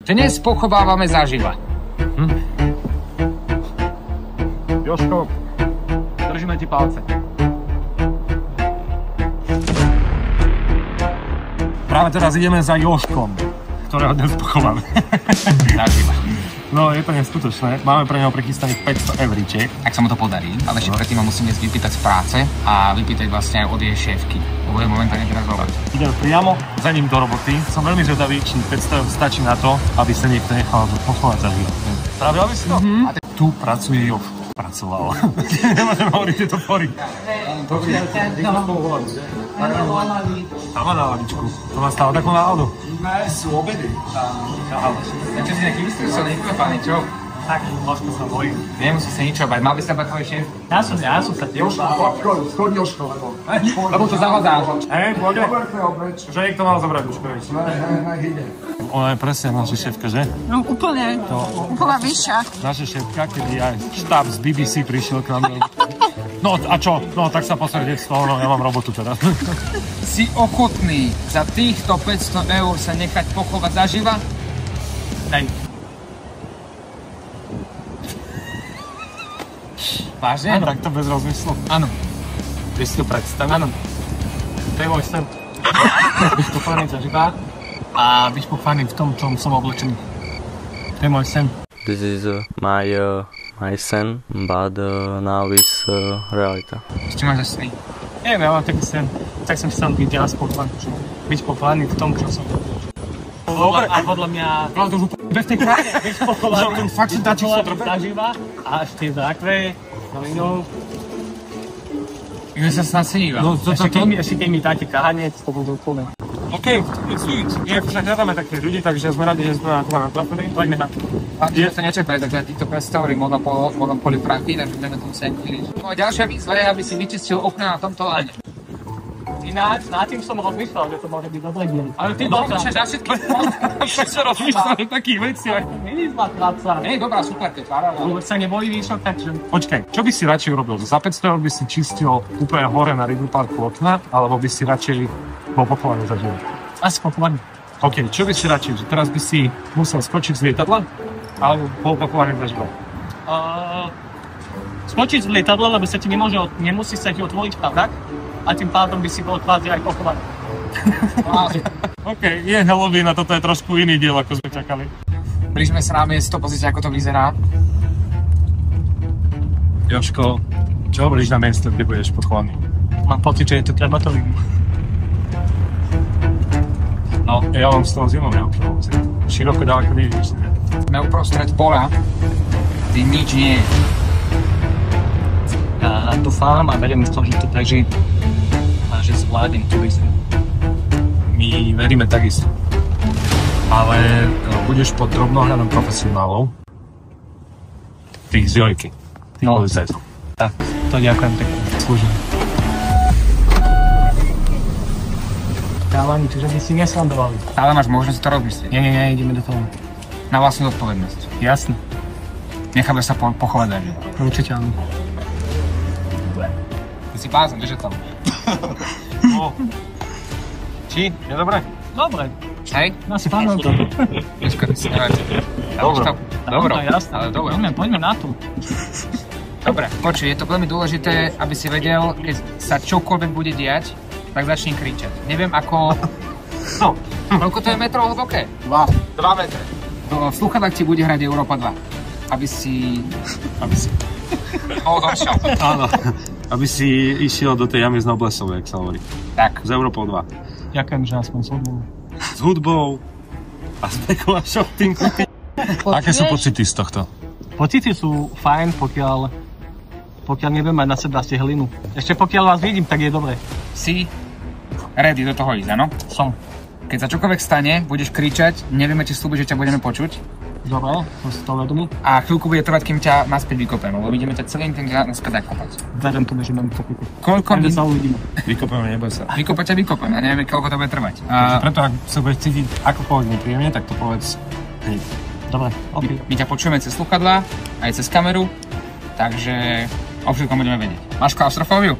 Dnes pochovávame zaživa. Jožko, držíme ti palce. Práve teraz ideme za Jožkom, ktorého dnes pochováme. Zaživa. No, je to neskutočné. Máme pre neho prichystaných 500 euríčiek. Ak sa mu to podarí, ale ešte predtým ho musíme vypýtať z práce a vypýtať vlastne aj od jej šéfky. Lebo je momentálne teraz robiť. Ideme priamo za ním do roboty. Som veľmi zvedavý, či 500 eur stačí na to, aby sa niekto nechal pochovať za živo. Spravil by si to? A tu pracuje Jožko. Pracoval. Nemôžem hovoriť tieto pory. Tam má náladičku. To má stále takú náladu. Sú obedy. Takže si nejaký vystrúcel, nekúpaný, čo? Tak, Jožko sa bojí. Nemusí sa ničo bať, mal by sa bať tvoj šéf. Ja som sa tiež. Skôr Jožko, lebo... Lebo to zahodáš. Pôjde? Dobre, obeč. Že niekto mal zobrať už, vieš. Ide. Ona je presne naša šéfka, že? No úplne, úplne vyššia. Naša šéfka, kedy aj štáb z BBC prišiel k nám. No a čo? No tak sa posledne z toho, no ja mám robotu teda. Si ochotný za týchto 500 eur sa nechať pochovať zaživa? Hej. Vážne? Tak to bez rozmyslu. Áno. Vieš si to predstaviť? Áno. To je môj sen. Byť pochovaný zaživa a byť pochovaný v tom, čom som oblečený. To je môj sen. This is my sen, but now is realita. Ešte máš za sny? Neviem, ja mám taký sen. Tak som chcel byť raz pochovaný. Byť pochovaný v tom, čo som oblečený. Dobre. A podľa mňa... Ale to už v tej krajine. Byť pochovaný zaživa a až tie zákve, novinou. Že sa snad sníva. No, ešte keď mi dáte kahanec, to budú úplne. OK, my akože hľadáme takých ľudí, takže sme radi, že sme na platforme. Poďme na to. Že sa nečakali, takže týchto predstavili Monopoly Franky, takže budeme tomu sedeli. No a ďalšia výzva je, aby si vyčistil okna na tomto lane. Ináč, na tým som rozmýšľal, že to môže byť dobré diel. Ale ty dokončíš na všetkých. Prečo rozmýšľal o takých veciach? Není zlá práca. Nie, dobrá, super, keď tvárala. Sa nebojí výšok, takže... Počkaj, čo by si radšej urobil? Za 500 eur by si čistil úplne hore na Rybí parku okna, alebo by si radšej bol pochovaný za život? Asi pochovaný. OK, čo by si radšej? Že teraz by si musel skočiť z lietadla, alebo bol pochovaný za život? Skočiť z lietadla, lebo sa ti nemusí sa ti otvoriť padák, a tým pádom by si bol kvázi aj pochovaný. OK, je Halloween a toto je trošku iný diel, ako sme čakali. Blížme sa na miesto, pozrite, ako to vyzerá. Jožko, čo hovoríš na miesto, kde budeš pochovaný? Mám pocit, že je to krematórium. No, ja mám z toho zimom, široko ďaleko nevidíš. Sme uprostred pola, kde nič nie je. Ja dúfam a verím v to, že to prežije a že zvládnem tú výzvu. My veríme takisto. Ale budeš pod drobnohľadom profesionálov. Tých z Jojky. Tých policajtov. Tak, to ďakujem pekne. Slúžim. Káľani, čiže by si neslandovali. Ale máš možnosť to rozmyslieť. Nie, ideme do toho. Na vlastnú odpovednosť. Jasne. Necháme sa pochovať za život. Určite áno. Ty si bázem, že tam. No. Či? Je dobré? Dobre. Hej? No si pánom to. Počkaj, si nevajte. Dobro, ale dobre. Poďme na to. Dobre, počuj, je to veľmi dôležité, aby si vedel, keď sa čokoľvek bude diať, tak začni kričať. Neviem ako... No. Koľko to je metrov hlboké? 2 metre. V slúchadlách ti bude hrať Európa 2. Aby si... došiel. Áno. Aby si išiel do tej jamy z Noblesovej, jak sa hovorí. Tak. Z Európou 2. Ďakujem, že aspoň s hudbou. S hudbou. A s pekou a shoppingu. Aké sú pocity z tohto? Pocity sú fajn, pokiaľ nebudem mať na seba stehlinu. Ešte pokiaľ vás vidím, tak je dobré. Si ready do toho ísť, áno? Som. Keď sa čokoľvek stane, budeš kričať, nevieme ti slúbiť, že ťa budeme počuť. Dobre, som si to vedomý. A chvíľku bude trvať, kým ťa naspäť vykopeme, lebo ideme ťa celým tým naspäť kopať. Verím tomu, že mám kopíku. Koľko minút sa uvidíme? Vykopeme, neboj sa. Vykopeme a nevieme, koľko to bude trvať. Preto, ak sa budeš cítiť akokoľvek nepríjemne, tak to povedz hneď. Dobre, OK. My ťa počujeme cez sluchadlá, aj cez kameru, takže o všetkom budeme vedieť. Máš klaustrofóbiu?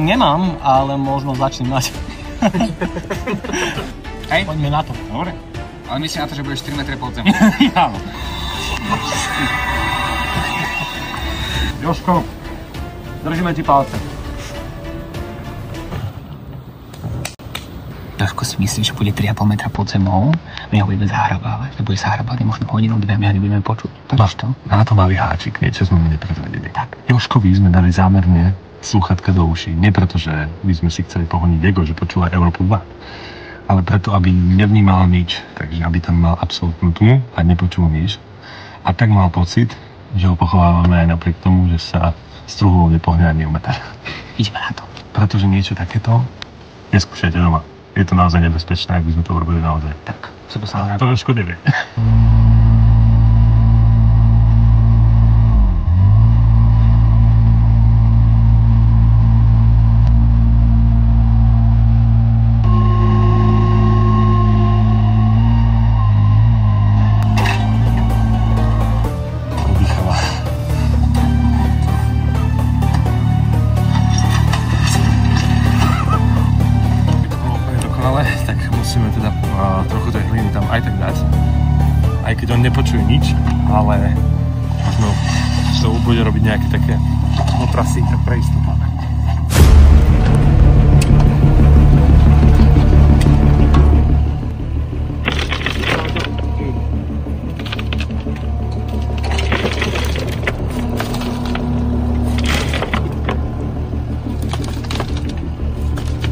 Nemám, ale možno začnem mať. Hej? Poďme na to. Dobre. Ale myslím na to, že budeš 4 metre pod zemou. Áno. Jožko, držíme ti palce. Jožko si myslíš, že bude 3,5 metra pod zemou? My ho budeme zahrabávať. To bude zahrabávať možno hodinu, 2, my ho nebudeme počuť. Počuť to? Na to malý háčik, niečo sme mu neprezvedeli. Tak, Jožkovi sme dali zámerne slúchatka do uší. Nie preto, že by sme si chceli pohoniť ego, že počúva Európu 2. Ale preto, aby nevnímal nič. Takže aby tam mal absolútnu tmu a nepočul nič. A tak mal pocit, že ho pochovávame aj napriek tomu, že sa struhou nepohne ani o meter. Ideme na to. Pretože niečo takéto neskúšajte doma. Je to naozaj nebezpečné, ak by sme to urobili naozaj. Tak, sa poslal na To Jožko nevie. Trochu tej hliny tam aj tak dať, aj keď on nepočuje nič, ale možno to bude robiť nejaké také otrasy, tak pre istotu.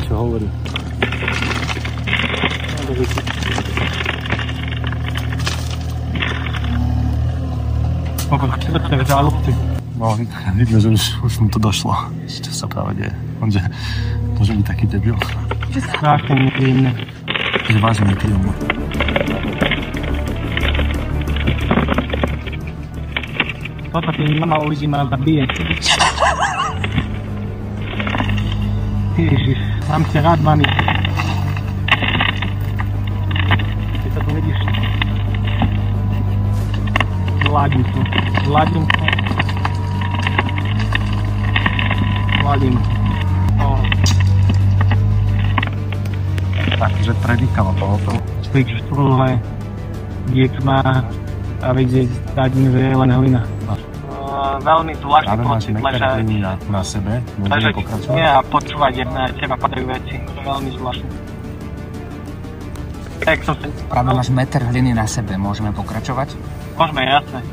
Čo hovorí? No, vidíme, že už mu to došlo, čo sa práve deje. On, že môže byť taký debil. Strašne nepríjemné. Že vážne nepríjemné. Toto keď mama uvidí, ma zabije. Ježiš, mám ťa rád, mami. Keď sa to vidíš. Zladím to. Zladím to. Zladím. Takže predýkalo to. Špík v truhle, diek má a vidieť dádím, že je len hlina. Veľmi zvláštny pocit ležať. Na sebe, môžeme pokračovať. Nie a počúvať, jak na teba padajú veci. To je veľmi zvláštne. Tak som sa... Práve máš meter hliny na sebe, môžeme pokračovať? Môžeme, jasné.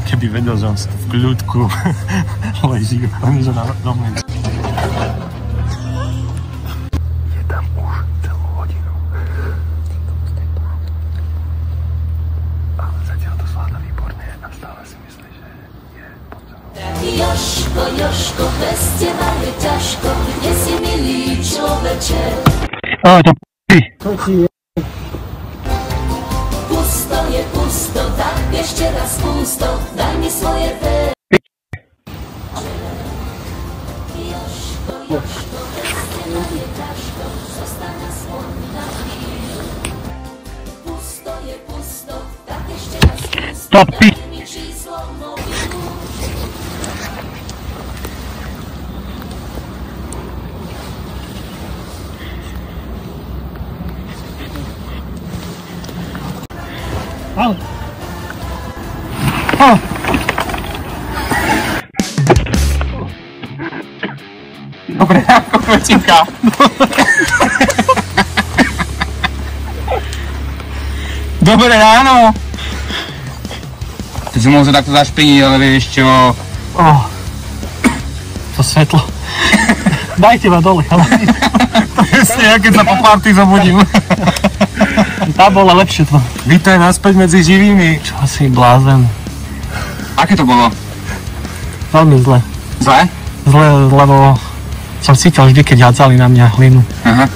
Keby vedel, že on si tu v kľudku leží, on že na domne. Je tam už celú hodinu. Ale zatiaľ to zvláda výborne a stále si myslí, že je pod zemou. Jožko, Jožko, bez teba je ťažko, kde si milý človeče. Pusto je pusto, tak ešte raz pusto, daj mi svoje Jožko, Jožko, bez teba je ťažko, zostaň aspoň na chvíľu. Pusto je pusto, tak ešte raz pusto, daj mi číslo mobilu. Dobre, ako kvecinka. Dobré ráno. Ty si mohol sa takto zašpiniť, ale vieš čo? To svetlo. Dajte ma dole, ale... Presne, ja keď sa po party zobudím. Tá bola lepšie to. Vítaj naspäť medzi živými. Čo si blázen. Aké to bolo? Veľmi zle. Zle? Zle, lebo som cítil vždy, keď hádzali na mňa hlinu. Aha.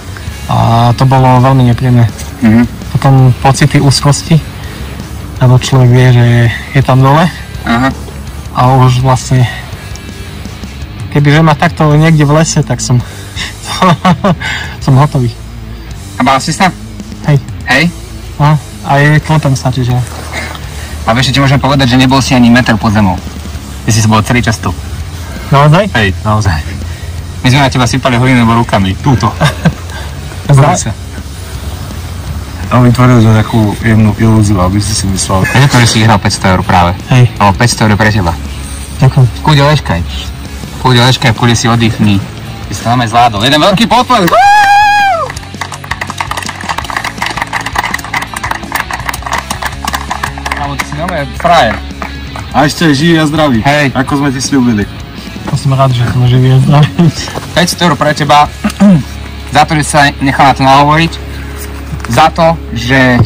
A to bolo veľmi nepríjemné. Potom pocity úzkosti, lebo človek vie, že je tam dole. Aha. A už vlastne, kebyže ma takto niekde v lese, tak som Som hotový. A bál si sa? Hej. Hej? No, a je klotem sa, čiže... A vieš, ti môžem povedať, že nebol si ani meter pod zemou. Ty si bol celý čas tu. Naozaj? Hej, naozaj. My sme na teba sypali hlinou rukami. Túto. Zdaj? On vytvoril to takú jemnú ilúziu, aby si si myslel. Vieš ako, že si vyhral 500 eur práve? Hej. Alebo 500 eur pre teba. Ďakujem. Kúde leškaj. Kúde leškaj, kúde si oddychni. Ty si to nám aj zvládol. Jeden veľký potlesk. Kámo, ty si normálne frajer. A ešte živý a zdravý. Hej. Ako sme ti sľúbili. To som rád, že som živý a zdravý. 500 eur pre teba. Za to, že sa nechal na to nahovoriť. Za to, že...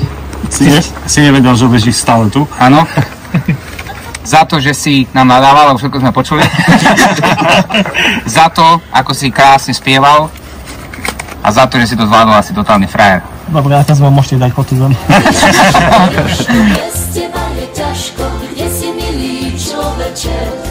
Si nevedel, že bežíš stále tu? Áno. Za to, že si nám nadával, lebo všetko sme počuli. Za to, ako si krásne spieval. A za to, že si to zvládol asi totálny frajer. Dobre, a teraz vám môžete dať po tú zem.